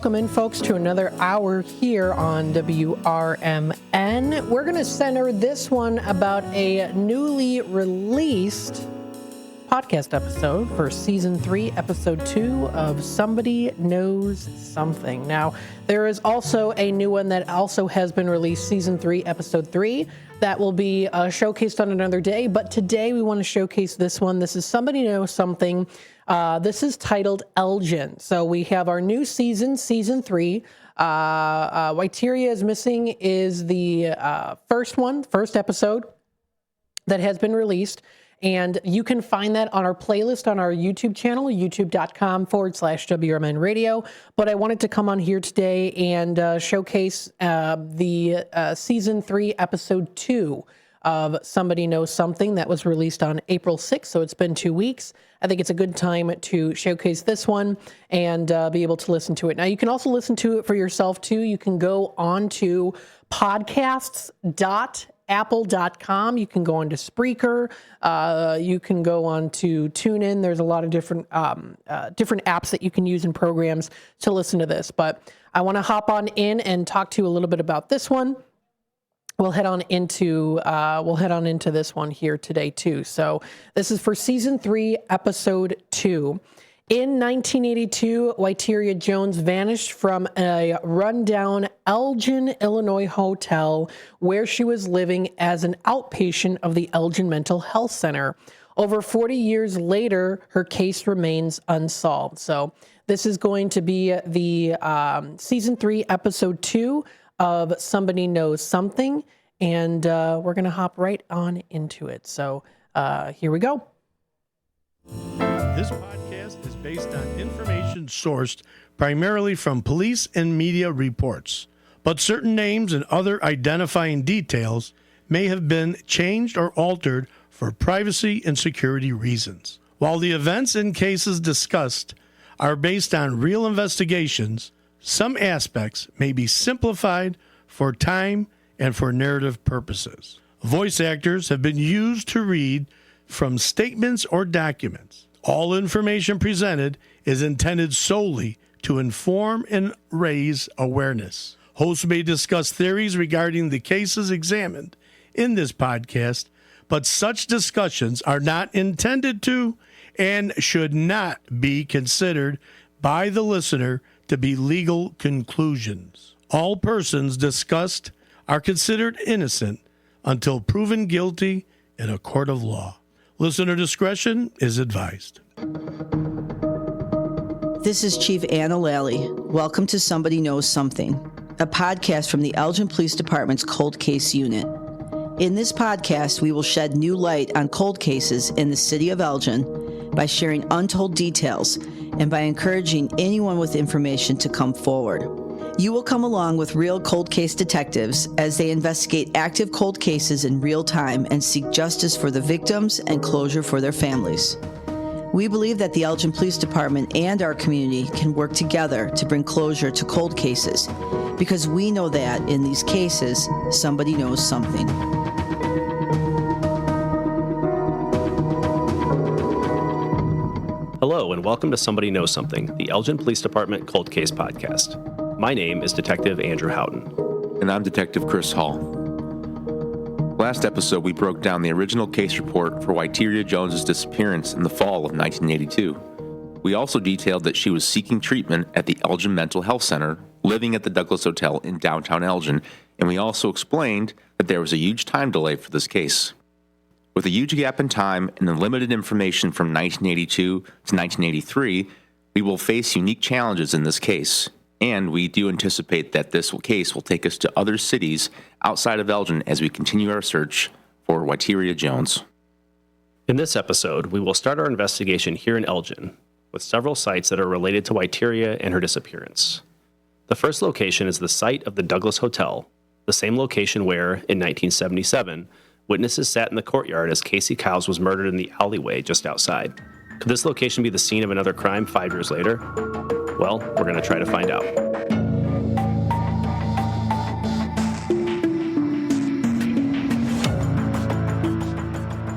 Welcome in, folks, to another hour here on WRMN. We're going to center this one about a newly released podcast episode for Season 3, Episode 2 of Somebody Knows Something. Now, there is also a new one that also has been released, Season 3, Episode 3, that will be showcased on another day. But today we want to showcase this one. This is Somebody Knows Something. This is titled Elgin. So we have our new season, Season 3. Whyteria is Missing is the first episode that has been released. And you can find that on our playlist on our YouTube channel, youtube.com/WRMN Radio. But I wanted to come on here today and showcase the Season 3, Episode 2 of Somebody Knows Something that was released on April 6th. So it's been 2 weeks. I think it's a good time to showcase this one and be able to listen to it. Now, you can also listen to it for yourself, too. You can go on to podcasts.apple.com. You can go on to Spreaker. You can go on to TuneIn. There's a lot of different apps that you can use and programs to listen to this. But I want to hop on in and talk to you a little bit about this one. We'll head on into this one here today too. So this is for Season 3, Episode 2. In 1982, Whyteria Jones vanished from a rundown Elgin, Illinois hotel where she was living as an outpatient of the Elgin Mental Health Center. Over 40 years later, her case remains unsolved. So this is going to be the Season 3, Episode 2 of Somebody Knows Something, and we're going to hop right on into it. So here we go. This podcast is based on information sourced primarily from police and media reports, but certain names and other identifying details may have been changed or altered for privacy and security reasons. While the events and cases discussed are based on real investigations, some aspects may be simplified for time and for narrative purposes. Voice actors have been used to read from statements or documents. All information presented is intended solely to inform and raise awareness. Hosts may discuss theories regarding the cases examined in this podcast, but such discussions are not intended to and should not be considered by the listener to be legal conclusions. All persons discussed are considered innocent until proven guilty in a court of law. Listener discretion is advised. This is Chief Anna Lally. Welcome to Somebody Knows Something, a podcast from the Elgin Police Department's Cold Case Unit. In this podcast, we will shed new light on cold cases in the city of Elgin by sharing untold details and by encouraging anyone with information to come forward. You will come along with real cold case detectives as they investigate active cold cases in real time and seek justice for the victims and closure for their families. We believe that the Elgin Police Department and our community can work together to bring closure to cold cases because we know that in these cases, somebody knows something. Hello, and welcome to Somebody Knows Something, the Elgin Police Department Cold Case Podcast. My name is Detective Andrew Houghton. And I'm Detective Chris Hall. Last episode, we broke down the original case report for Whyteria Jones's disappearance in the fall of 1982. We also detailed that she was seeking treatment at the Elgin Mental Health Center, living at the Douglas Hotel in downtown Elgin, and we also explained that there was a huge time delay for this case. With a huge gap in time and the limited information from 1982 to 1983, we will face unique challenges in this case. And we do anticipate that this case will take us to other cities outside of Elgin as we continue our search for Whyteria Jones. In this episode, we will start our investigation here in Elgin with several sites that are related to Whyteria and her disappearance. The first location is the site of the Douglas Hotel, the same location where, in 1977, witnesses sat in the courtyard as Casey Cowles was murdered in the alleyway just outside. Could this location be the scene of another crime 5 years later? Well, we're going to try to find out.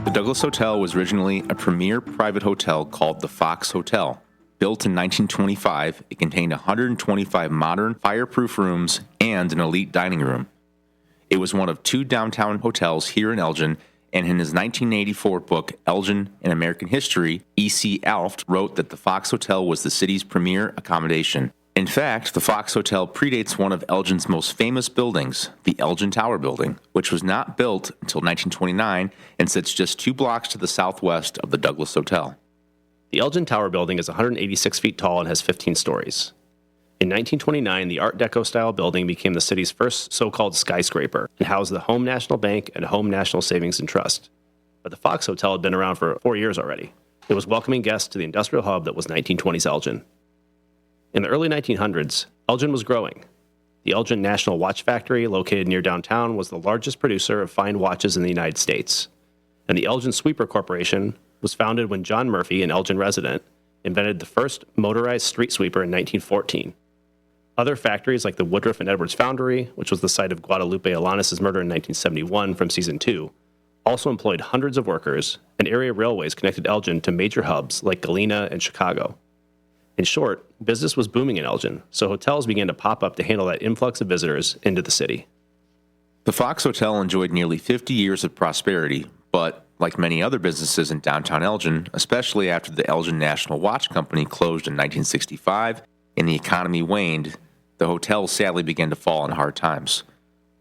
The Douglas Hotel was originally a premier private hotel called the Fox Hotel. Built in 1925, it contained 125 modern fireproof rooms and an elite dining room. It was one of 2 downtown hotels here in Elgin, and in his 1984 book, Elgin and American History, E.C. Alft wrote that the Fox Hotel was the city's premier accommodation. In fact, the Fox Hotel predates one of Elgin's most famous buildings, the Elgin Tower Building, which was not built until 1929 and sits just 2 blocks to the southwest of the Douglas Hotel. The Elgin Tower Building is 186 feet tall and has 15 stories. In 1929, the Art Deco-style building became the city's first so-called skyscraper and housed the Home National Bank and Home National Savings and Trust. But the Fox Hotel had been around for 4 years already. It was welcoming guests to the industrial hub that was 1920s Elgin. In the early 1900s, Elgin was growing. The Elgin National Watch Factory, located near downtown, was the largest producer of fine watches in the United States. And the Elgin Sweeper Corporation was founded when John Murphy, an Elgin resident, invented the first motorized street sweeper in 1914. Other factories like the Woodruff and Edwards Foundry, which was the site of Guadalupe Alanis' murder in 1971 from season 2, also employed hundreds of workers, and area railways connected Elgin to major hubs like Galena and Chicago. In short, business was booming in Elgin, so hotels began to pop up to handle that influx of visitors into the city. The Fox Hotel enjoyed nearly 50 years of prosperity, but like many other businesses in downtown Elgin, especially after the Elgin National Watch Company closed in 1965 and the economy waned, the hotel sadly began to fall in hard times.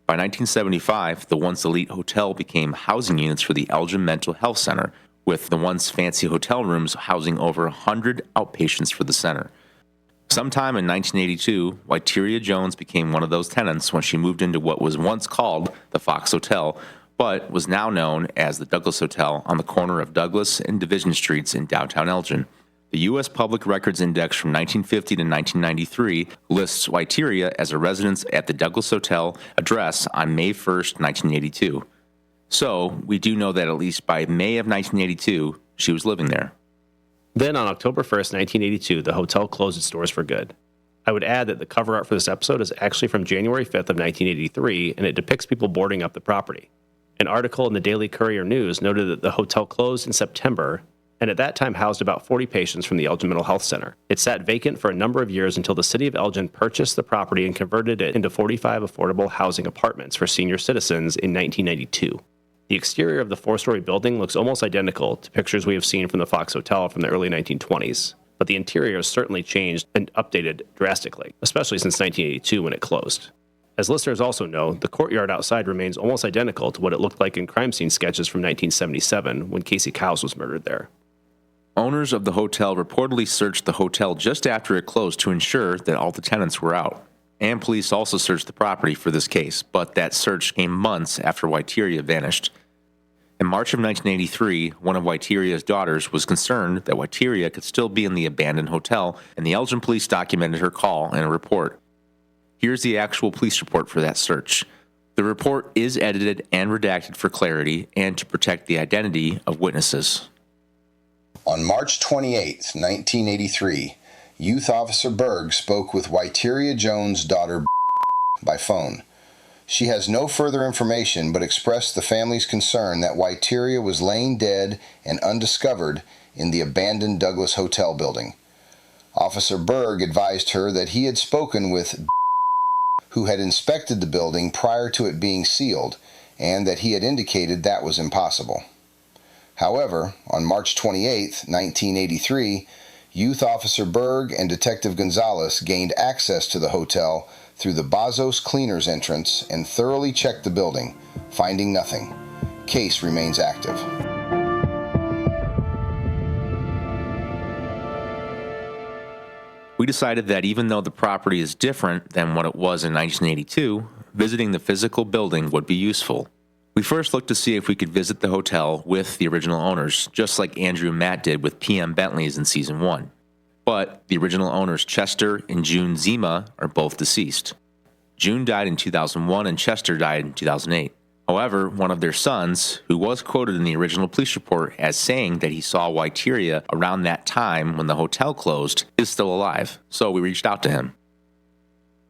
By 1975, the once elite hotel became housing units for the Elgin Mental Health Center, with the once fancy hotel rooms housing over 100 outpatients for the center. Sometime in 1982, Witeria Jones became one of those tenants when she moved into what was once called the Fox Hotel, but was now known as the Douglas Hotel on the corner of Douglas and Division Streets in downtown Elgin. The U.S. Public Records Index from 1950 to 1993 lists Witeria as a residence at the Douglas Hotel address on May 1st, 1982. So, we do know that at least by May of 1982, she was living there. Then on October 1st, 1982, the hotel closed its doors for good. I would add that the cover art for this episode is actually from January 5th of 1983, and it depicts people boarding up the property. An article in the Daily Courier News noted that the hotel closed in September, and at that time housed about 40 patients from the Elgin Mental Health Center. It sat vacant for a number of years until the city of Elgin purchased the property and converted it into 45 affordable housing apartments for senior citizens in 1992. The exterior of the 4-story building looks almost identical to pictures we have seen from the Fox Hotel from the early 1920s, but the interior has certainly changed and updated drastically, especially since 1982 when it closed. As listeners also know, the courtyard outside remains almost identical to what it looked like in crime scene sketches from 1977 when Casey Cowles was murdered there. Owners of the hotel reportedly searched the hotel just after it closed to ensure that all the tenants were out. And police also searched the property for this case, but that search came months after Witeria vanished. In March of 1983, one of Witeria's daughters was concerned that Witeria could still be in the abandoned hotel, and the Elgin police documented her call in a report. Here's the actual police report for that search. The report is edited and redacted for clarity and to protect the identity of witnesses. On March 28, 1983, Youth Officer Berg spoke with Witeria Jones' daughter by phone. She has no further information but expressed the family's concern that Witeria was laying dead and undiscovered in the abandoned Douglas Hotel building. Officer Berg advised her that he had spoken with who had inspected the building prior to it being sealed, and that he had indicated that was impossible. However, on March 28, 1983, Youth Officer Berg and Detective Gonzalez gained access to the hotel through the Bazos Cleaners entrance and thoroughly checked the building, finding nothing. Case remains active. We decided that even though the property is different than what it was in 1982, visiting the physical building would be useful. We first looked to see if we could visit the hotel with the original owners, just like Andrew and Matt did with PM Bentley's in Season 1. But the original owners, Chester and June Zima, are both deceased. June died in 2001 and Chester died in 2008. However, one of their sons, who was quoted in the original police report as saying that he saw Witeria around that time when the hotel closed, is still alive, so we reached out to him.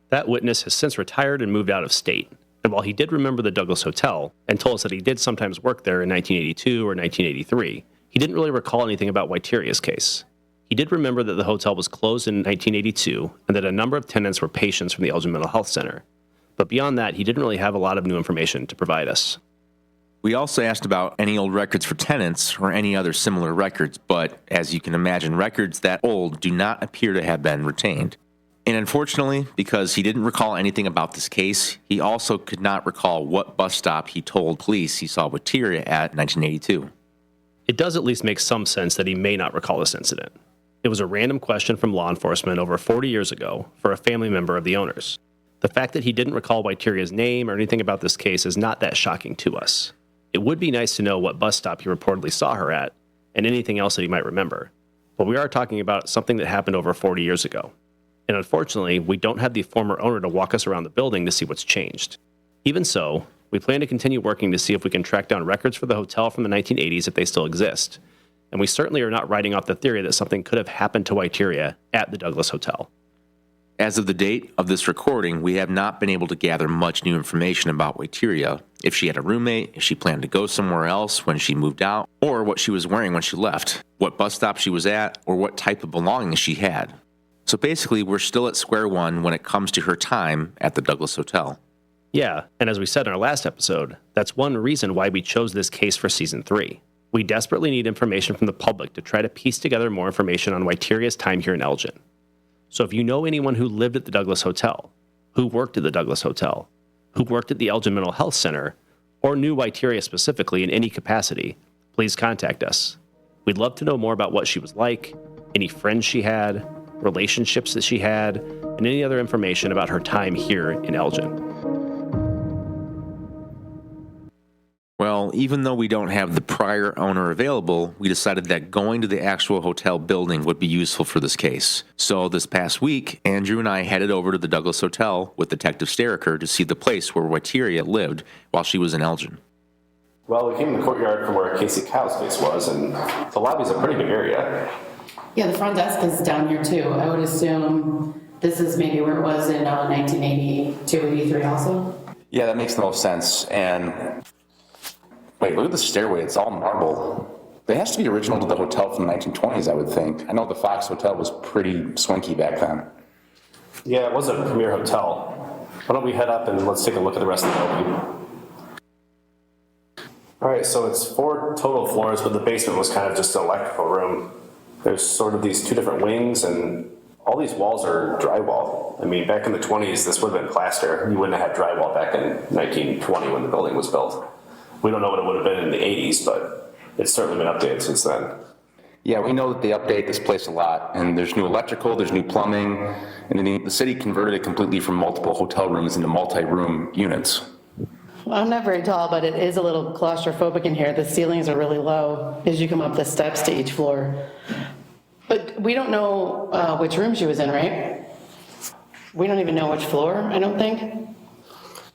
That witness has since retired and moved out of state. And while he did remember the Douglas Hotel and told us that he did sometimes work there in 1982 or 1983, he didn't really recall anything about Witeria's case. He did remember that the hotel was closed in 1982 and that a number of tenants were patients from the Elgin Mental Health Center. But beyond that, he didn't really have a lot of new information to provide us. We also asked about any old records for tenants or any other similar records, but as you can imagine, records that old do not appear to have been retained. And unfortunately, because he didn't recall anything about this case, he also could not recall what bus stop he told police he saw Witeria at in 1982. It does at least make some sense that he may not recall this incident. It was a random question from law enforcement over 40 years ago for a family member of the owners. The fact that he didn't recall Witeria's name or anything about this case is not that shocking to us. It would be nice to know what bus stop he reportedly saw her at and anything else that he might remember. But we are talking about something that happened over 40 years ago. And unfortunately, we don't have the former owner to walk us around the building to see what's changed. Even so, we plan to continue working to see if we can track down records for the hotel from the 1980s if they still exist. And we certainly are not writing off the theory that something could have happened to Witeria at the Douglas Hotel. As of the date of this recording, we have not been able to gather much new information about Witeria, if she had a roommate, if she planned to go somewhere else when she moved out, or what she was wearing when she left, what bus stop she was at, or what type of belongings she had. So basically, we're still at square one when it comes to her time at the Douglas Hotel. Yeah, and as we said in our last episode, that's one reason why we chose this case for Season 3. We desperately need information from the public to try to piece together more information on Witeria's time here in Elgin. So if you know anyone who lived at the Douglas Hotel, who worked at the Douglas Hotel, who worked at the Elgin Mental Health Center, or knew Witeria specifically in any capacity, please contact us. We'd love to know more about what she was like, any friends she had, relationships that she had, and any other information about her time here in Elgin. Well, even though we don't have the prior owner available, we decided that going to the actual hotel building would be useful for this case. So this past week, Andrew and I headed over to the Douglas Hotel with Detective Steriker to see the place where Witeria lived while she was in Elgin. Well, we came in the courtyard from where Casey Kyle's place was, and the lobby's a pretty big area. Yeah, the front desk is down here too. I would assume this is maybe where it was in 1982, 83 also. Yeah, that makes the most sense. And wait, look at the stairway. It's all marble. It has to be original to the hotel from the 1920s, I would think. I know the Fox Hotel was pretty swanky back then. Yeah, it was a premier hotel. Why don't we head up and let's take a look at the rest of the building. All right, so it's 4 total floors, but the basement was kind of just an electrical room. There's sort of these 2 different wings, and all these walls are drywall. I mean, back in the 20s, this would have been plaster. You wouldn't have had drywall back in 1920 when the building was built. We don't know what it would have been in the 80s, but it's certainly been updated since then. Yeah, we know that they update this place a lot, and there's new electrical, there's new plumbing, and then the city converted it completely from multiple hotel rooms into multi-room units. Well, I'm not very tall, but it is a little claustrophobic in here. The ceilings are really low as you come up the steps to each floor. But we don't know which room she was in, right? We don't even know which floor, I don't think.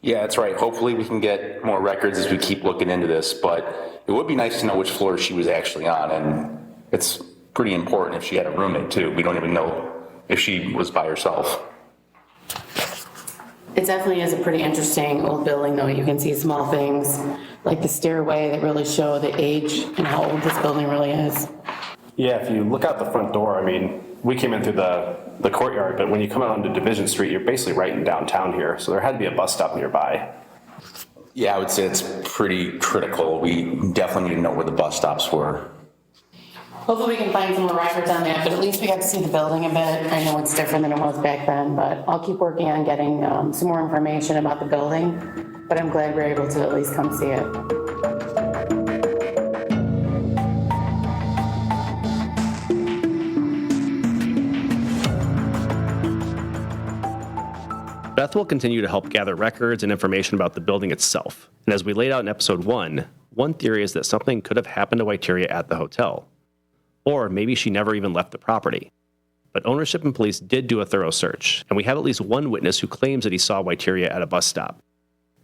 Yeah, that's right. Hopefully we can get more records as we keep looking into this, but it would be nice to know which floor she was actually on, and it's pretty important if she had a roommate too. We don't even know if she was by herself. It definitely is a pretty interesting old building, though. You can see small things like the stairway that really show the age and how old this building really is. Yeah, if you look out the front door, I mean, we came in through the courtyard, but when you come out onto Division Street, you're basically right in downtown here, so there had to be a bus stop nearby. Yeah, I would say it's pretty critical. We definitely need to know where the bus stops were. Hopefully we can find some more records on that, but at least we got to see the building a bit. I know it's different than it was back then, but I'll keep working on getting some more information about the building, but I'm glad we're able to at least come see it. Beth will continue to help gather records and information about the building itself. And as we laid out in episode 1, one theory is that something could have happened to Witeria at the hotel. Or maybe she never even left the property. But ownership and police did do a thorough search, and we have at least one witness who claims that he saw Witeria at a bus stop.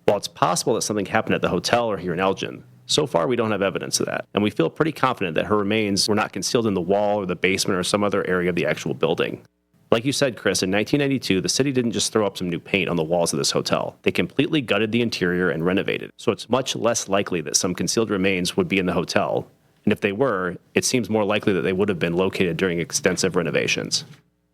While it's possible that something happened at the hotel or here in Elgin, so far we don't have evidence of that, and we feel pretty confident that her remains were not concealed in the wall or the basement or some other area of the actual building. Like you said, Chris, in 1992, the city didn't just throw up some new paint on the walls of this hotel. They completely gutted the interior and renovated, so it's much less likely that some concealed remains would be in the hotel. And if they were, it seems more likely that they would have been located during extensive renovations.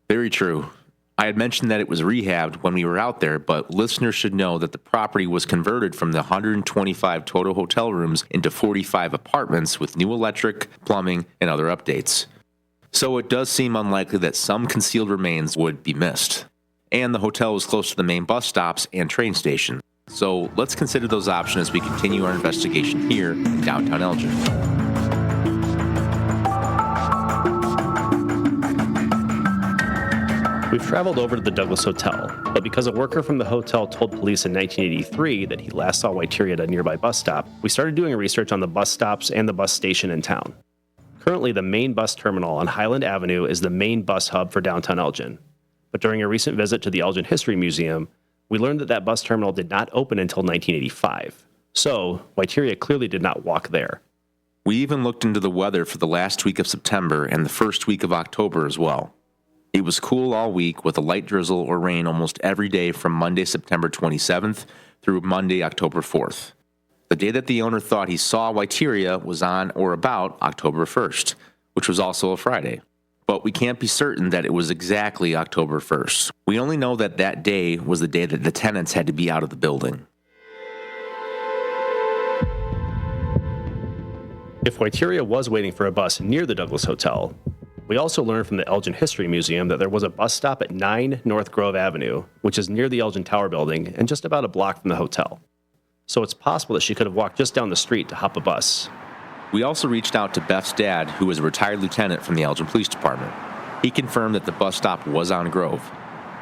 Very true. I had mentioned that it was rehabbed when we were out there, but listeners should know that the property was converted from the 125 total hotel rooms into 45 apartments with new electric, plumbing, and other updates. So it does seem unlikely that some concealed remains would be missed. And the hotel was close to the main bus stops and train station. So let's consider those options as we continue our investigation here in downtown Elgin. We've traveled over to the Douglas Hotel, but because a worker from the hotel told police in 1983 that he last saw Whyteria at a nearby bus stop, we started doing research on the bus stops and the bus station in town. Currently, the main bus terminal on Highland Avenue is the main bus hub for downtown Elgin. But during a recent visit to the Elgin History Museum, we learned that that bus terminal did not open until 1985. So, Whyteria clearly did not walk there. We even looked into the weather for the last week of September and the first week of October as well. It was cool all week with a light drizzle or rain almost every day from Monday, September 27th through Monday, October 4th. The day that the owner thought he saw Whyteria was on or about October 1st, which was also a Friday. But we can't be certain that it was exactly October 1st. We only know that that day was the day that the tenants had to be out of the building. If Whyteria was waiting for a bus near the Douglas Hotel, we also learned from the Elgin History Museum that there was a bus stop at 9 North Grove Avenue, which is near the Elgin Tower building and just about a block from the hotel. So it's possible that she could have walked just down the street to hop a bus. We also reached out to Beth's dad, who is a retired lieutenant from the Elgin Police Department. He confirmed that the bus stop was on Grove.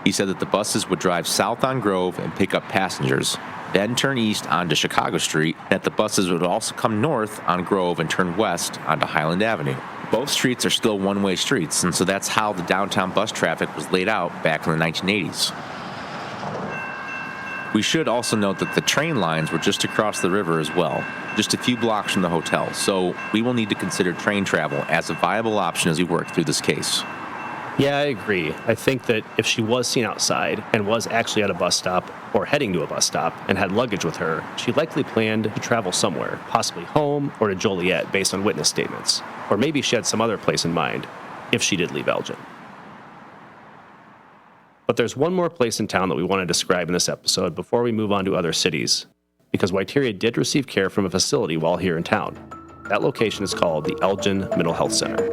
He said that the buses would drive south on Grove and pick up passengers, then turn east onto Chicago Street, and that the buses would also come north on Grove and turn west onto Highland Avenue. Both streets are still one-way streets, and so that's how the downtown bus traffic was laid out back in the 1980s. We should also note that the train lines were just across the river as well, just a few blocks from the hotel, so we will need to consider train travel as a viable option as we work through this case. Yeah, I agree. I think that if she was seen outside and was actually at a bus stop or heading to a bus stop and had luggage with her, she likely planned to travel somewhere, possibly home or to Joliet based on witness statements. Or maybe she had some other place in mind if she did leave Elgin. But there's one more place in town that we want to describe in this episode before we move on to other cities, because Whyteria did receive care from a facility while here in town. That location is called the Elgin Mental Health Center.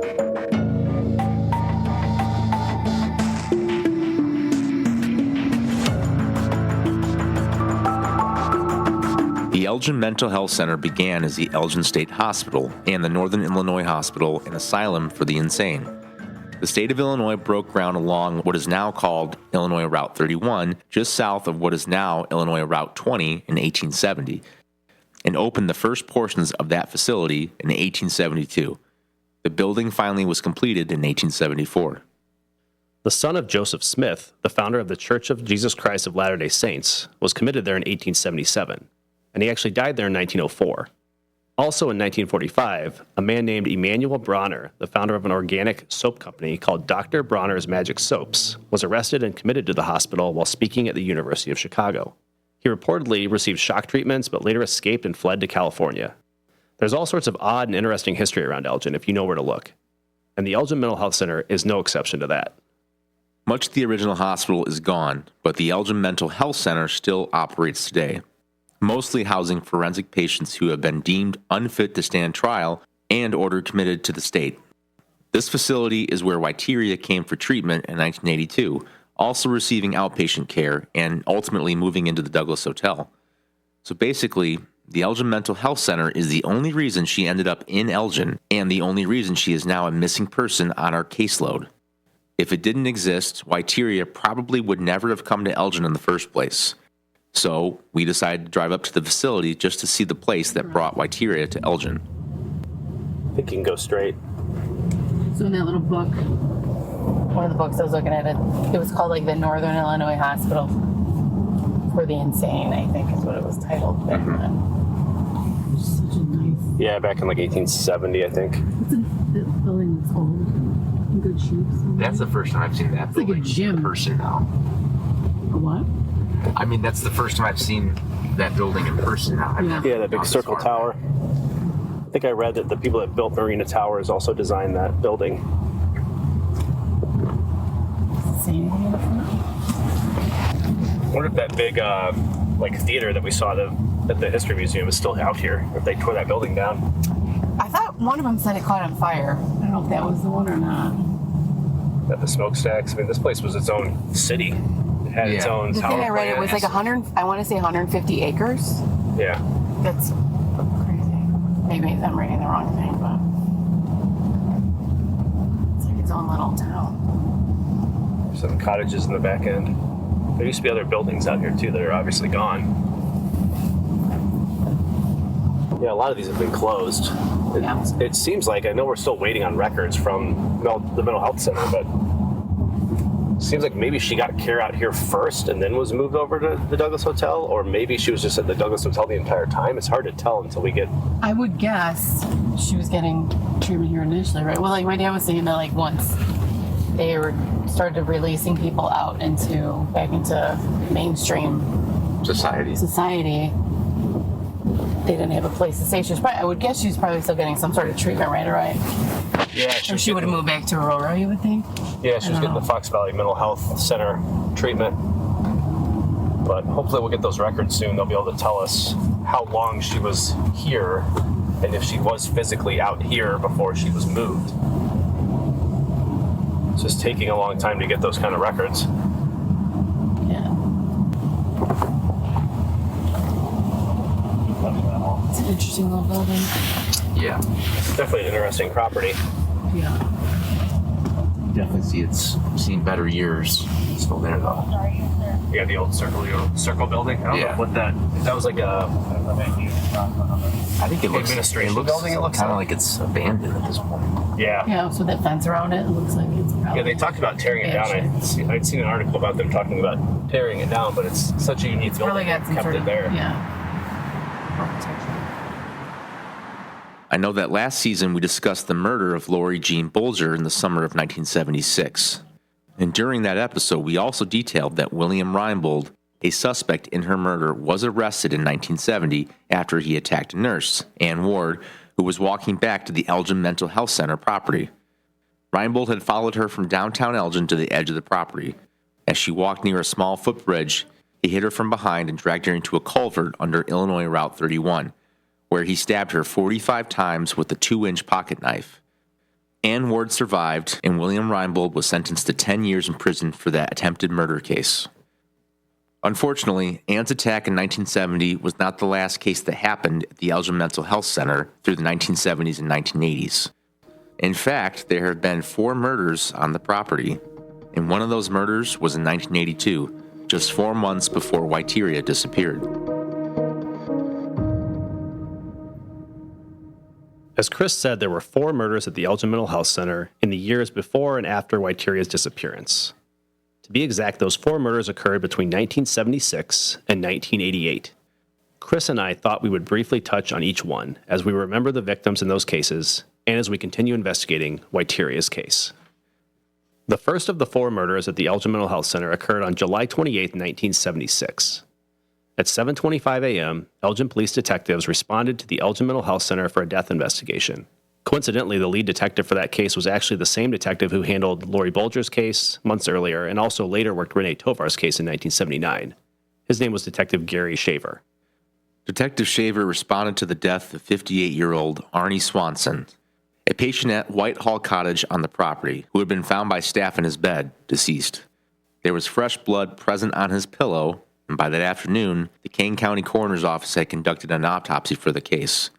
The Elgin Mental Health Center began as the Elgin State Hospital and the Northern Illinois Hospital and Asylum for the Insane. The state of Illinois broke ground along what is now called Illinois Route 31, just south of what is now Illinois Route 20 in 1870, and opened the first portions of that facility in 1872. The building finally was completed in 1874. The son of Joseph Smith, the founder of the Church of Jesus Christ of Latter-day Saints, was committed there in 1877, and he actually died there in 1904. Also in 1945, a man named Emanuel Bronner, the founder of an organic soap company called Dr. Bronner's Magic Soaps, was arrested and committed to the hospital while speaking at the University of Chicago. He reportedly received shock treatments, but later escaped and fled to California. There's all sorts of odd and interesting history around Elgin if you know where to look. And the Elgin Mental Health Center is no exception to that. Much of the original hospital is gone, but the Elgin Mental Health Center still operates today, mostly housing forensic patients who have been deemed unfit to stand trial and ordered committed to the state. This facility is where Whyteria came for treatment in 1982, also receiving outpatient care and ultimately moving into the Douglas Hotel. So basically, the Elgin Mental Health Center is the only reason she ended up in Elgin and the only reason she is now a missing person on our caseload. If it didn't exist, Whyteria probably would never have come to Elgin in the first place. So we decided to drive up to the facility just to see the place that brought Whyteria to Elgin. I think you can go straight. So in that little book, one of the books I was looking at, it was called like the Northern Illinois Hospital for the Insane, I think is what it was titled back then. It's such a nice... Yeah, back in like 1870, I think. It's a building that's old, in good shape. That's the first time I've seen that building like a gym. in person now. A what? I mean, that's the first time I've seen that building in person now. Yeah. Yeah, that big circle tower. I think I read that the people that built Marina Towers also designed that building. See anything in the front? I wonder if that big theater that we saw at the History Museum is still out here, or if they tore that building down. I thought one of them said it caught on fire. I don't know if that was the one or not. At the smokestacks. I mean, this place was its own city. It had its own The power thing I read, it plant. was like 150 acres. Yeah. That's crazy. Maybe I'm reading the wrong thing, but it's like its own little town. Some cottages in the back end. There used to be other buildings out here too that are obviously gone. Yeah, a lot of these have been closed. It seems like, I know we're still waiting on records from the mental health center, but it seems like maybe she got care out here first and then was moved over to the Douglas Hotel, or maybe she was just at the Douglas Hotel the entire time. It's hard to tell until we get... I would guess she was getting treatment here initially, right? Well, like my dad was saying that like once they started releasing people out back into mainstream Society. they didn't have a place to stay. I would guess she's probably still getting some sort of treatment right away. Yeah, Or she would have moved back to Aurora, you would think? Yeah, she was I don't getting the know. Fox Valley Mental Health Center treatment. But hopefully we'll get those records soon. They'll be able to tell us how long she was here and if she was physically out here before she was moved. It's just taking a long time to get those kind of records. Yeah. It's an interesting little building. Yeah. It's definitely an interesting property. Yeah. Definitely see it's seen better years. It's still there though. You got the old circle building. I don't know what that was like a... I think it looks Administration looks building, it looks kind of like it's abandoned at this point. Yeah. Yeah, so that fence around it looks like it's probably... Yeah, they talked about tearing it down. I'd seen an article about them talking about tearing it down, but it's such a unique building. Probably got some kept sort it of... there. Yeah. I know that last season we discussed the murder of Lori Jean Bolger in the summer of 1976. And during that episode, we also detailed that William Reinbold, a suspect in her murder, was arrested in 1970 after he attacked a nurse, Ann Ward, who was walking back to the Elgin Mental Health Center property. Reinbold had followed her from downtown Elgin to the edge of the property. As she walked near a small footbridge, he hit her from behind and dragged her into a culvert under Illinois Route 31, where he stabbed her 45 times with a 2-inch pocket knife. Ann Ward survived, and William Reinbold was sentenced to 10 years in prison for that attempted murder case. Unfortunately, Ann's attack in 1970 was not the last case that happened at the Elgin Mental Health Center through the 1970s and 1980s. In fact, there have been 4 murders on the property, and one of those murders was in 1982, just 4 months before Whyteria disappeared. As Chris said, there were 4 murders at the Elgin Mental Health Center in the years before and after Whyteria's disappearance. To be exact, those 4 murders occurred between 1976 and 1988. Chris and I thought we would briefly touch on each one as we remember the victims in those cases and as we continue investigating Whyteria's case. The first of the 4 murders at the Elgin Mental Health Center occurred on July 28, 1976. At 7:25 a.m., Elgin police detectives responded to the Elgin Mental Health Center for a death investigation. Coincidentally, the lead detective for that case was actually the same detective who handled Lori Bolger's case months earlier and also later worked Renee Tovar's case in 1979. His name was Detective Gary Shaver. Detective Shaver responded to the death of 58-year-old Arnie Swanson, a patient at Whitehall Cottage on the property who had been found by staff in his bed, deceased. There was fresh blood present on his pillow, and by that afternoon, the Kane County Coroner's Office had conducted an autopsy for the case.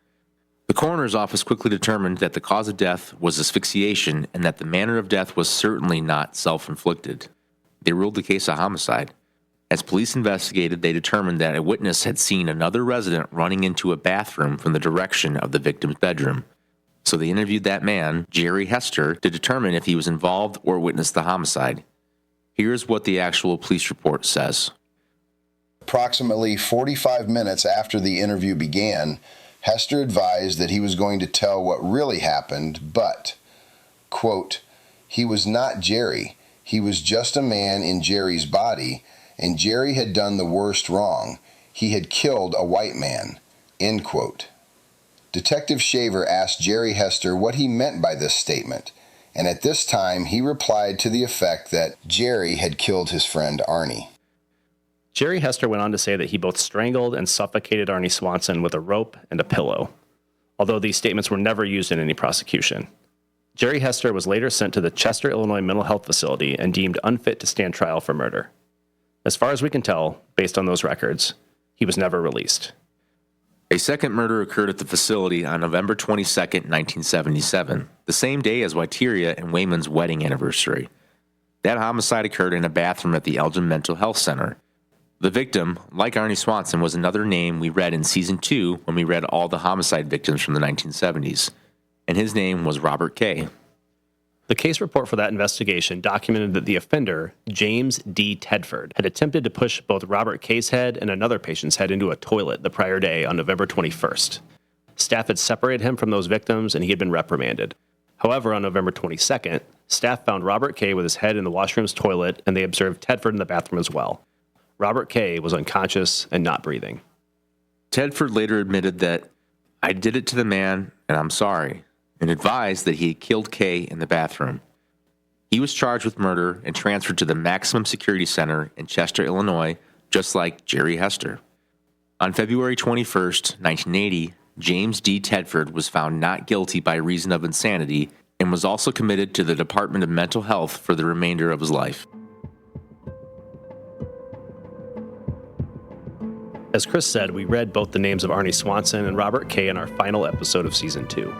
The Coroner's Office quickly determined that the cause of death was asphyxiation and that the manner of death was certainly not self-inflicted. They ruled the case a homicide. As police investigated, they determined that a witness had seen another resident running into a bathroom from the direction of the victim's bedroom. So they interviewed that man, Jerry Hester, to determine if he was involved or witnessed the homicide. Here's what the actual police report says. Approximately 45 minutes after the interview began, Hester advised that he was going to tell what really happened, but, quote, he was not Jerry. He was just a man in Jerry's body, and Jerry had done the worst wrong. He had killed a white man, end quote. Detective Shaver asked Jerry Hester what he meant by this statement, and at this time he replied to the effect that Jerry had killed his friend Arnie. Jerry Hester went on to say that he both strangled and suffocated Arnie Swanson with a rope and a pillow, although these statements were never used in any prosecution. Jerry Hester was later sent to the Chester, Illinois Mental Health Facility and deemed unfit to stand trial for murder. As far as we can tell, based on those records, he was never released. A second murder occurred at the facility on November 22, 1977, the same day as Wyteria and Wayman's wedding anniversary. That homicide occurred in a bathroom at the Elgin Mental Health Center. The victim, like Arnie Swanson, was another name we read in Season 2 when we read all the homicide victims from the 1970s, and his name was Robert Kay. The case report for that investigation documented that the offender, James D. Tedford, had attempted to push both Robert Kay's head and another patient's head into a toilet the prior day on November 21st. Staff had separated him from those victims and he had been reprimanded. However, on November 22nd, staff found Robert Kay with his head in the washroom's toilet and they observed Tedford in the bathroom as well. Robert Kay was unconscious and not breathing. Tedford later admitted that, "I did it to the man and I'm sorry," and advised that he had killed Kay in the bathroom. He was charged with murder and transferred to the Maximum Security Center in Chester, Illinois, just like Jerry Hester. On February 21, 1980, James D. Tedford was found not guilty by reason of insanity and was also committed to the Department of Mental Health for the remainder of his life. As Chris said, we read both the names of Arnie Swanson and Robert Kay in our final episode of Season 2.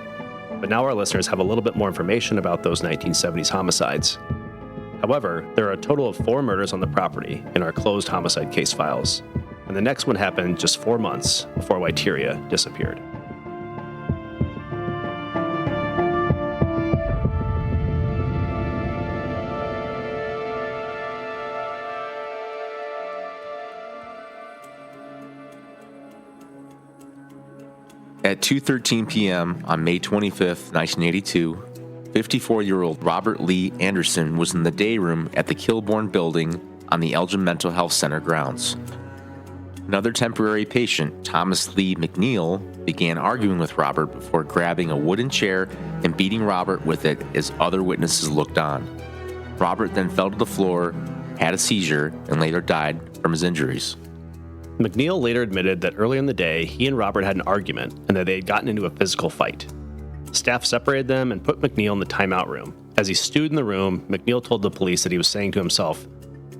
But now our listeners have a little bit more information about those 1970s homicides. However, there are a total of 4 murders on the property in our closed homicide case files, and the next one happened just 4 months before Wyteria disappeared. At 2:13 p.m. on May 25, 1982, 54-year-old Robert Lee Anderson was in the day room at the Kilbourne Building on the Elgin Mental Health Center grounds. Another temporary patient, Thomas Lee McNeil, began arguing with Robert before grabbing a wooden chair and beating Robert with it as other witnesses looked on. Robert then fell to the floor, had a seizure, and later died from his injuries. McNeil later admitted that earlier in the day, he and Robert had an argument and that they had gotten into a physical fight. Staff separated them and put McNeil in the timeout room. As he stewed in the room, McNeil told the police that he was saying to himself,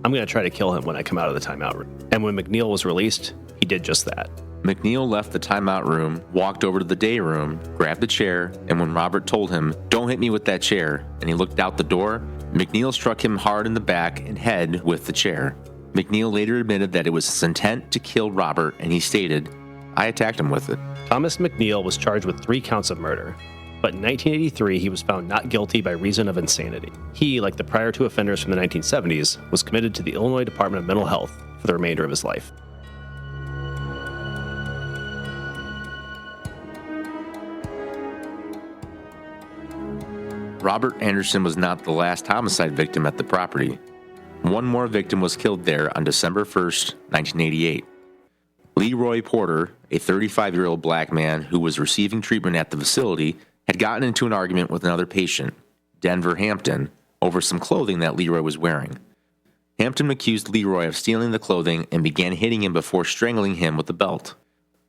"I'm going to try to kill him when I come out of the timeout room." And when McNeil was released, he did just that. McNeil left the timeout room, walked over to the day room, grabbed the chair, and when Robert told him, "Don't hit me with that chair," and he looked out the door, McNeil struck him hard in the back and head with the chair. McNeil later admitted that it was his intent to kill Robert, and he stated, "I attacked him with it." Thomas McNeil was charged with 3 counts of murder, but in 1983 he was found not guilty by reason of insanity. He, like the prior 2 offenders from the 1970s, was committed to the Illinois Department of Mental Health for the remainder of his life. Robert Anderson was not the last homicide victim at the property. One more victim was killed there on December 1st, 1988. Leroy Porter, a 35-year-old black man who was receiving treatment at the facility, had gotten into an argument with another patient, Denver Hampton, over some clothing that Leroy was wearing. Hampton accused Leroy of stealing the clothing and began hitting him before strangling him with a belt.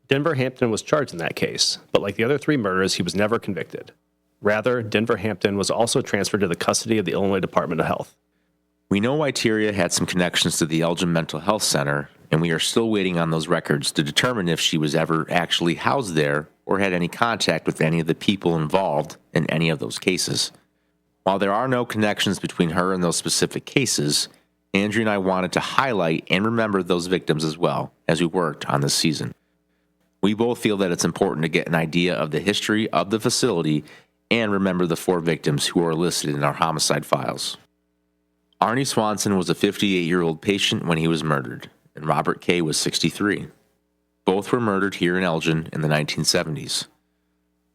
Denver Hampton was charged in that case, but like the other 3 murders, he was never convicted. Rather, Denver Hampton was also transferred to the custody of the Illinois Department of Health. We know Wyteria had some connections to the Elgin Mental Health Center, and we are still waiting on those records to determine if she was ever actually housed there or had any contact with any of the people involved in any of those cases. While there are no connections between her and those specific cases, Andrea and I wanted to highlight and remember those victims as well as we worked on this season. We both feel that it's important to get an idea of the history of the facility and remember the 4 victims who are listed in our homicide files. Arnie Swanson was a 58-year-old patient when he was murdered, and Robert Kay was 63. Both were murdered here in Elgin in the 1970s.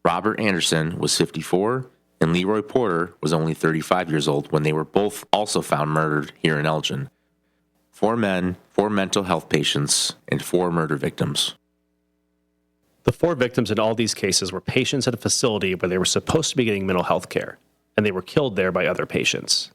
Robert Anderson was 54, and Leroy Porter was only 35 years old when they were both also found murdered here in Elgin. 4 men, 4 mental health patients, and 4 murder victims. The 4 victims in all these cases were patients at a facility where they were supposed to be getting mental health care, and they were killed there by other patients.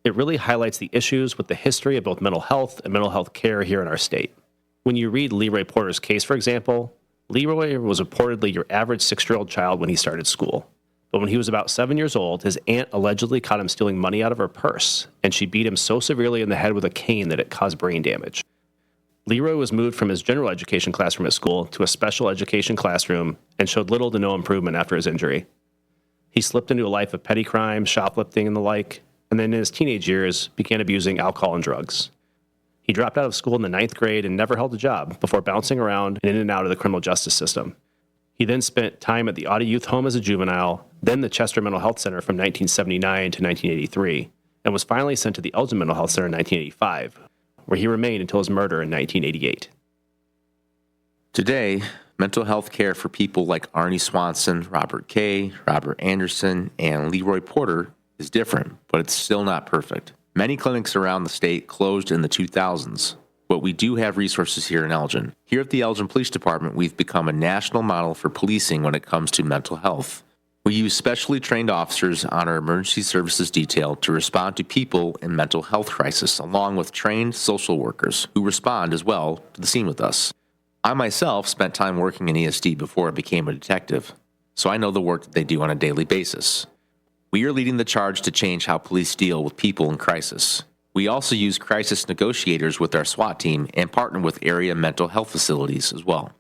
It really highlights the issues with the history of both mental health and mental health care here in our state. When you read Leroy Porter's case, for example, Leroy was reportedly your average 6-year-old child when he started school. But when he was about 7 years old, his aunt allegedly caught him stealing money out of her purse, and she beat him so severely in the head with a cane that it caused brain damage. Leroy was moved from his general education classroom at school to a special education classroom and showed little to no improvement after his injury. He slipped into a life of petty crime, shoplifting, and the like, and then in his teenage years began abusing alcohol and drugs. He dropped out of school in the 9th grade and never held a job before bouncing around and in and out of the criminal justice system. He then spent time at the Auty Youth Home as a juvenile, then the Chester Mental Health Center from 1979 to 1983, and was finally sent to the Elgin Mental Health Center in 1985, where he remained until his murder in 1988. Today, mental health care for people like Arnie Swanson, Robert Kay, Robert Anderson, and Leroy Porter is different, but it's still not perfect. Many clinics around the state closed in the 2000s, but we do have resources here in Elgin. Here at the Elgin Police Department, we've become a national model for policing when it comes to mental health. We use specially trained officers on our emergency services detail to respond to people in mental health crisis, along with trained social workers who respond as well to the scene with us. I myself spent time working in ESD before I became a detective, so I know the work that they do on a daily basis. We are leading the charge to change how police deal with people in crisis. We also use crisis negotiators with our SWAT team and partner with area mental health facilities as well.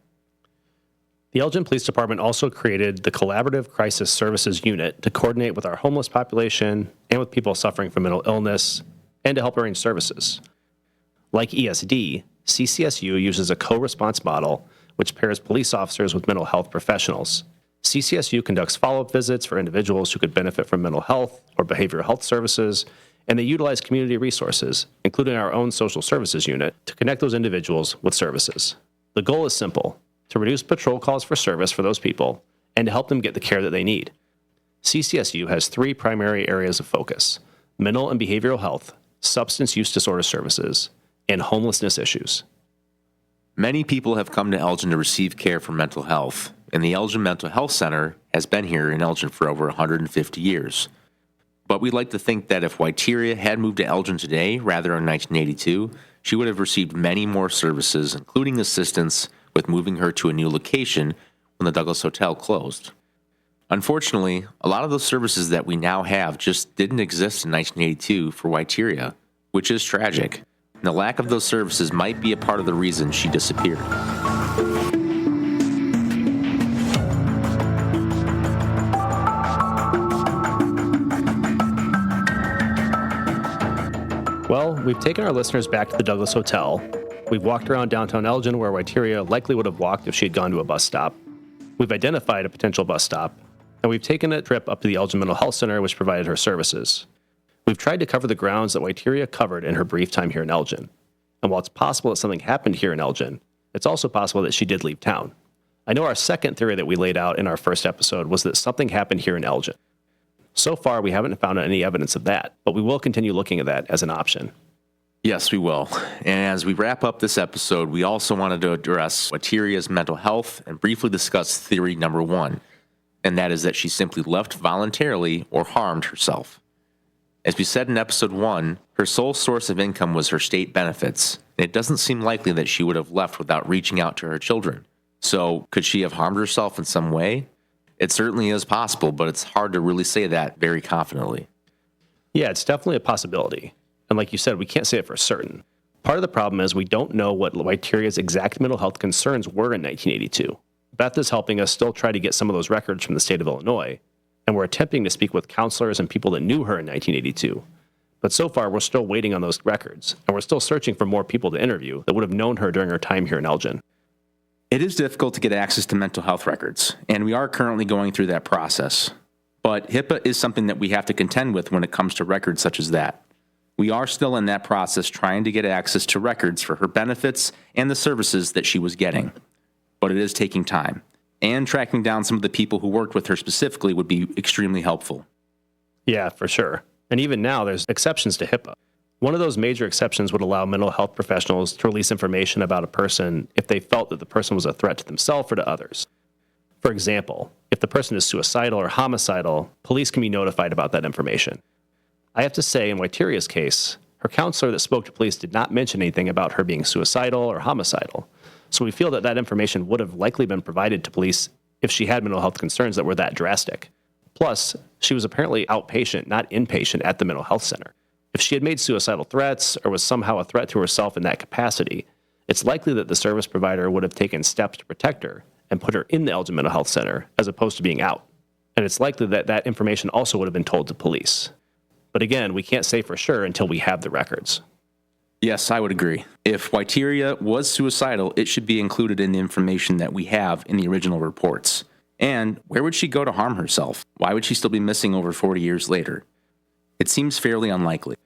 The Elgin Police Department also created the Collaborative Crisis Services Unit to coordinate with our homeless population and with people suffering from mental illness and to help arrange services. Like ESD, CCSU uses a co-response model which pairs police officers with mental health professionals. CCSU conducts follow-up visits for individuals who could benefit from mental health or behavioral health services, and they utilize community resources, including our own social services unit, to connect those individuals with services. The goal is simple: to reduce patrol calls for service for those people and to help them get the care that they need. CCSU has 3 primary areas of focus: mental and behavioral health, substance use disorder services, and homelessness issues. Many people have come to Elgin to receive care for mental health, and the Elgin Mental Health Center has been here in Elgin for over 150 years. But we'd like to think that if Whyteria had moved to Elgin today rather than 1982, she would have received many more services, including assistance with moving her to a new location when the Douglas Hotel closed. Unfortunately, a lot of those services that we now have just didn't exist in 1982 for Whyteria, which is tragic. And the lack of those services might be a part of the reason she disappeared. Well, we've taken our listeners back to the Douglas Hotel. We've walked around downtown Elgin where Whyteria likely would have walked if she had gone to a bus stop. We've identified a potential bus stop, and we've taken a trip up to the Elgin Mental Health Center, which provided her services. We've tried to cover the grounds that Whyteria covered in her brief time here in Elgin. And while it's possible that something happened here in Elgin, it's also possible that she did leave town. I know our second theory that we laid out in our first episode was that something happened here in Elgin. So far, we haven't found any evidence of that, but we will continue looking at that as an option. Yes, we will. And as we wrap up this episode, we also wanted to address Whyteria's mental health and briefly discuss theory number 1, and that is that she simply left voluntarily or harmed herself. As we said in episode 1, her sole source of income was her state benefits, and it doesn't seem likely that she would have left without reaching out to her children. So, could she have harmed herself in some way? It certainly is possible, but it's hard to really say that very confidently. Yeah, it's definitely a possibility. And like you said, we can't say it for certain. Part of the problem is we don't know what Whyteria's exact mental health concerns were in 1982. Beth is helping us still try to get some of those records from the state of Illinois, and we're attempting to speak with counselors and people that knew her in 1982. But so far, we're still waiting on those records, and we're still searching for more people to interview that would have known her during her time here in Elgin. It is difficult to get access to mental health records, and we are currently going through that process. But HIPAA is something that we have to contend with when it comes to records such as that. We are still in that process trying to get access to records for her benefits and the services that she was getting. But it is taking time, and tracking down some of the people who worked with her specifically would be extremely helpful. Yeah, for sure. And even now, there's exceptions to HIPAA. One of those major exceptions would allow mental health professionals to release information about a person if they felt that the person was a threat to themselves or to others. For example, if the person is suicidal or homicidal, police can be notified about that information. I have to say, in Waiteria's case, her counselor that spoke to police did not mention anything about her being suicidal or homicidal. So we feel that that information would have likely been provided to police if she had mental health concerns that were that drastic. Plus, she was apparently outpatient, not inpatient, at the mental health center. If she had made suicidal threats or was somehow a threat to herself in that capacity, it's likely that the service provider would have taken steps to protect her and put her in the Elgin Mental Health Center as opposed to being out. And it's likely that that information also would have been told to police. But again, we can't say for sure until we have the records. Yes, I would agree. If Waiteria was suicidal, it should be included in the information that we have in the original reports. And where would she go to harm herself? Why would she still be missing over 40 years later? It seems fairly unlikely.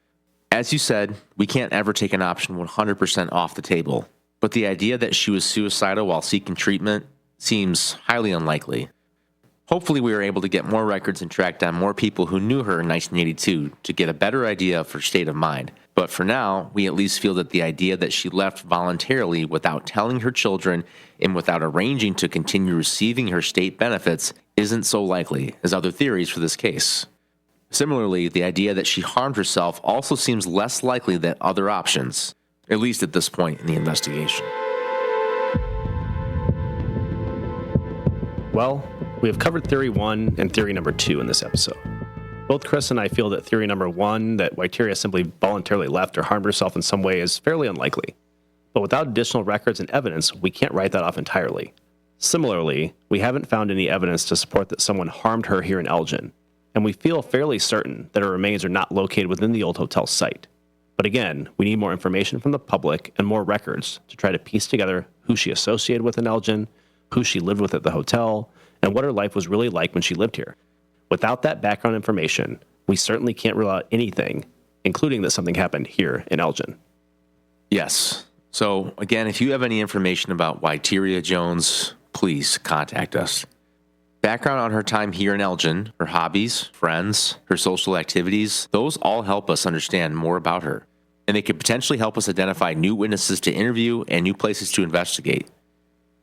As you said, we can't ever take an option 100% off the table, but the idea that she was suicidal while seeking treatment seems highly unlikely. Hopefully we were able to get more records and track down more people who knew her in 1982 to get a better idea of her state of mind. But for now, we at least feel that the idea that she left voluntarily without telling her children and without arranging to continue receiving her state benefits isn't so likely as other theories for this case. Similarly, the idea that she harmed herself also seems less likely than other options, at least at this point in the investigation. Well, we have covered theory 1 and theory number 2 in this episode. Both Chris and I feel that theory number 1, that Waiteria simply voluntarily left or harmed herself in some way, is fairly unlikely. But without additional records and evidence, we can't write that off entirely. Similarly, we haven't found any evidence to support that someone harmed her here in Elgin, and we feel fairly certain that her remains are not located within the old hotel site. But again, we need more information from the public and more records to try to piece together who she associated with in Elgin, who she lived with at the hotel, and what her life was really like when she lived here. Without that background information, we certainly can't rule out anything, including that something happened here in Elgin. Yes. So again, if you have any information about Waiteria Jones, please contact us. Background on her time here in Elgin, her hobbies, friends, her social activities, those all help us understand more about her. And they could potentially help us identify new witnesses to interview and new places to investigate.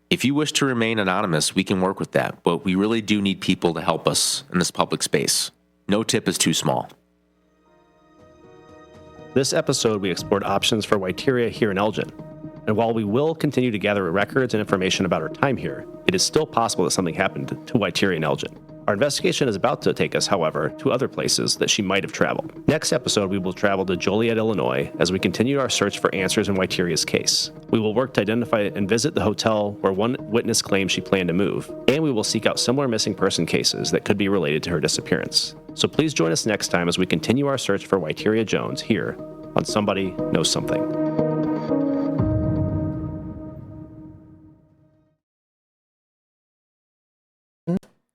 If you wish to remain anonymous, we can work with that, but we really do need people to help us in this public space. No tip is too small. This episode, we explored options for Waiteria here in Elgin. And while we will continue to gather records and information about her time here, it is still possible that something happened to Waiteria in Elgin. Our investigation is about to take us, however, to other places that she might have traveled. Next episode, we will travel to Joliet, Illinois, as we continue our search for answers in Waiteria's case. We will work to identify and visit the hotel where one witness claims she planned to move, and we will seek out similar missing person cases that could be related to her disappearance. So please join us next time as we continue our search for Waiteria Jones here on Somebody Knows Something.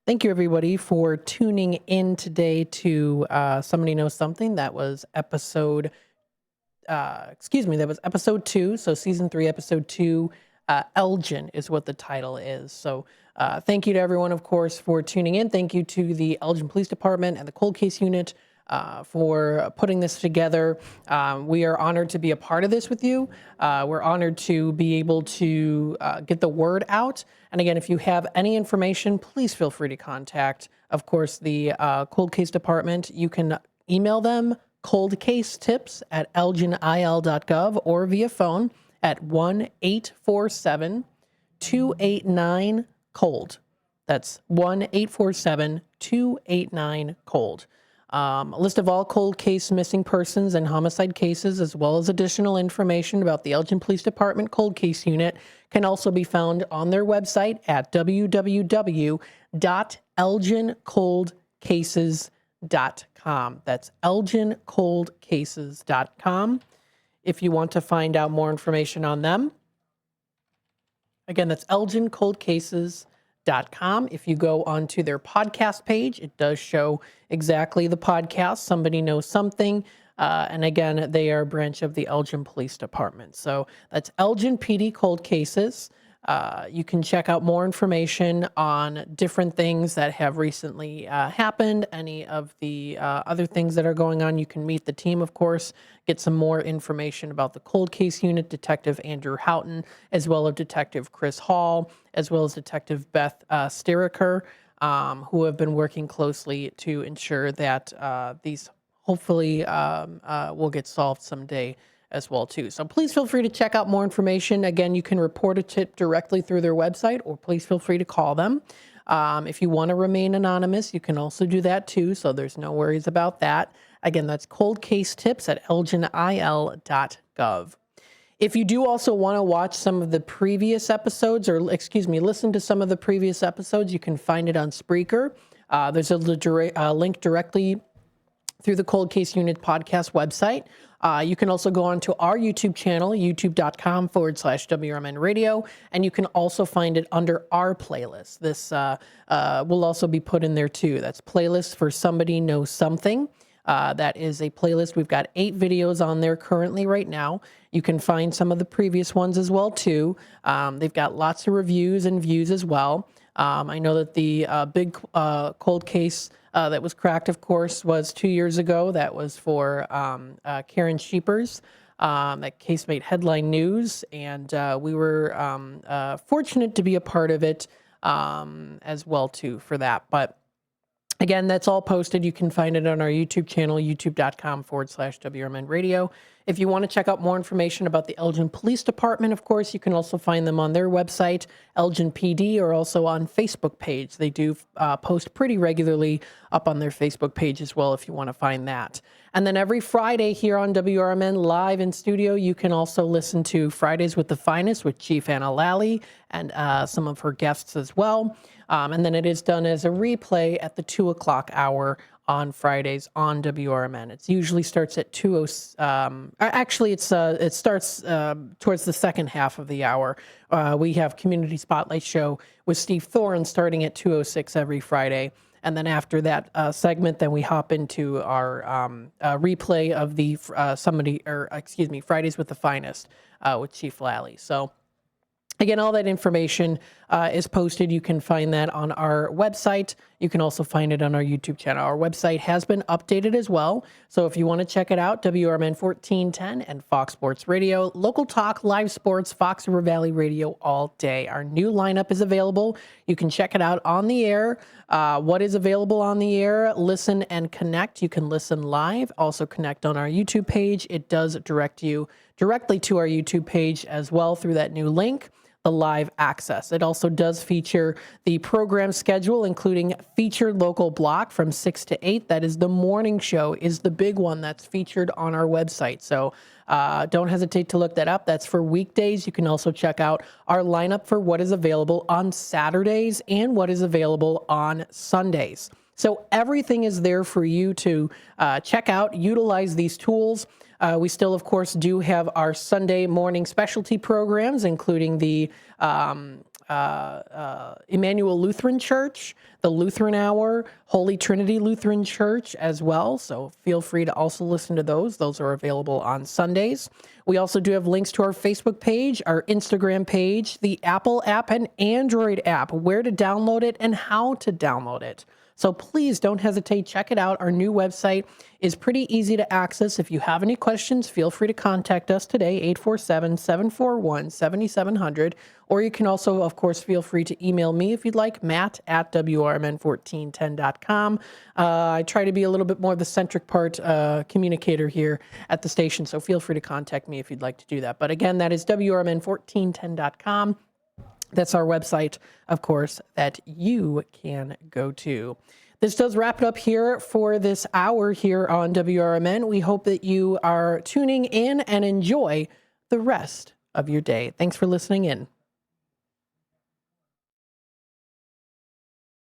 Thank you, everybody, for tuning in today to Somebody Knows Something. That was episode 2. So season 3, episode 2, Elgin is what the title is. So thank you to everyone, of course, for tuning in. Thank you to the Elgin Police Department and the Cold Case Unit for putting this together. We are honored to be a part of this with you. We're honored to be able to get the word out. And again, if you have any information, please feel free to contact, of course, the Cold Case Department. You can email them coldcasetips@elginil.gov or via phone at 1-847-289-COLD. That's 1-847-289-COLD. A list of all cold case missing persons and homicide cases, as well as additional information about the Elgin Police Department Cold Case Unit, can also be found on their website at www.elgincoldcases.com. That's elgincoldcases.com. If you want to find out more information on them, again, that's elgincoldcases.com. If you go onto their podcast page, it does show exactly the podcast, Somebody Knows Something. And again, they are a branch of the Elgin Police Department. So that's Elgin PD Cold Cases. You can check out more information on different things that have recently happened, any of the other things that are going on. You can meet the team, of course, get some more information about the cold case unit, Detective Andrew Houghton, as well as Detective Chris Hall, as well as Detective Beth Stiraker, who have been working closely to ensure that these hopefully will get solved someday as well too. So please feel free to check out more information. Again, you can report a tip directly through their website, or please feel free to call them. If you want to remain anonymous, you can also do that too, so there's no worries about that. Again, that's cold case tips at elginil.gov. If you do also want to watch some of the previous episodes, or listen to some of the previous episodes, you can find it on Spreaker. There's a link directly through the Cold Case Unit podcast website. You can also go onto our YouTube channel, youtube.com/WRMN Radio, and you can also find it under our playlist. This will also be put in there too. That's playlist for Somebody Knows Something. That is a playlist. We've got 8 videos on there currently right now. You can find some of the previous ones as well too. They've got lots of reviews and views as well. I know that the big cold case that was cracked, of course, was 2 years ago. That was for Karen Sheepers. That case made headline news, and we were fortunate to be a part of it as well too for that. But again, that's all posted. You can find it on our YouTube channel, youtube.com/WRMN Radio. If you want to check out more information about the Elgin Police Department, of course, you can also find them on their website, Elgin PD, or also on Facebook page. They do post pretty regularly up on their Facebook page as well, if you want to find that. And then every Friday here on WRMN live in studio, you can also listen to Fridays with the Finest with Chief Anna Lally and some of her guests as well. And then it is done as a replay at the 2 o'clock hour on Fridays on WRMN. It usually starts at 2:00. Actually, it starts towards the second half of the hour. We have Community Spotlight Show with Steve Thorne starting at 2:06 every Friday. And then after that segment, then we hop into our replay of the Fridays with the Finest with Chief Lally. So again, all that information is posted. You can find that on our website. You can also find it on our YouTube channel. Our website has been updated as well. So if you want to check it out, WRMN 1410 and Fox Sports Radio, local talk, live sports, Fox River Valley Radio all day. Our new lineup is available. You can check it out on the air. What is available on the air? Listen and connect. You can listen live, also connect on our YouTube page. It does direct you directly to our YouTube page as well through that new link, the live access. It also does feature the program schedule, including featured local block from 6 to 8. That is the morning show, is the big one that's featured on our website. So don't hesitate to look that up. That's for weekdays. You can also check out our lineup for what is available on Saturdays and what is available on Sundays. So everything is there for you to check out, utilize these tools. We still, of course, do have our Sunday morning specialty programs, including the Emmanuel Lutheran Church, the Lutheran Hour, Holy Trinity Lutheran Church as well. So feel free to also listen to those. Those are available on Sundays. We also do have links to our Facebook page, our Instagram page, the Apple app and Android app, where to download it and how to download it. So please don't hesitate. Check it out. Our new website is pretty easy to access. If you have any questions, feel free to contact us today, 847-741-7700. Or you can also, of course, feel free to email me if you'd like, matt@WRMN1410.com. I try to be a little bit more of the centric part communicator here at the station, so feel free to contact me if you'd like to do that. But again, that is WRMN1410.com. That's our website, of course, that you can go to. This does wrap it up here for this hour here on WRMN. We hope that you are tuning in and enjoy the rest of your day. Thanks for listening in.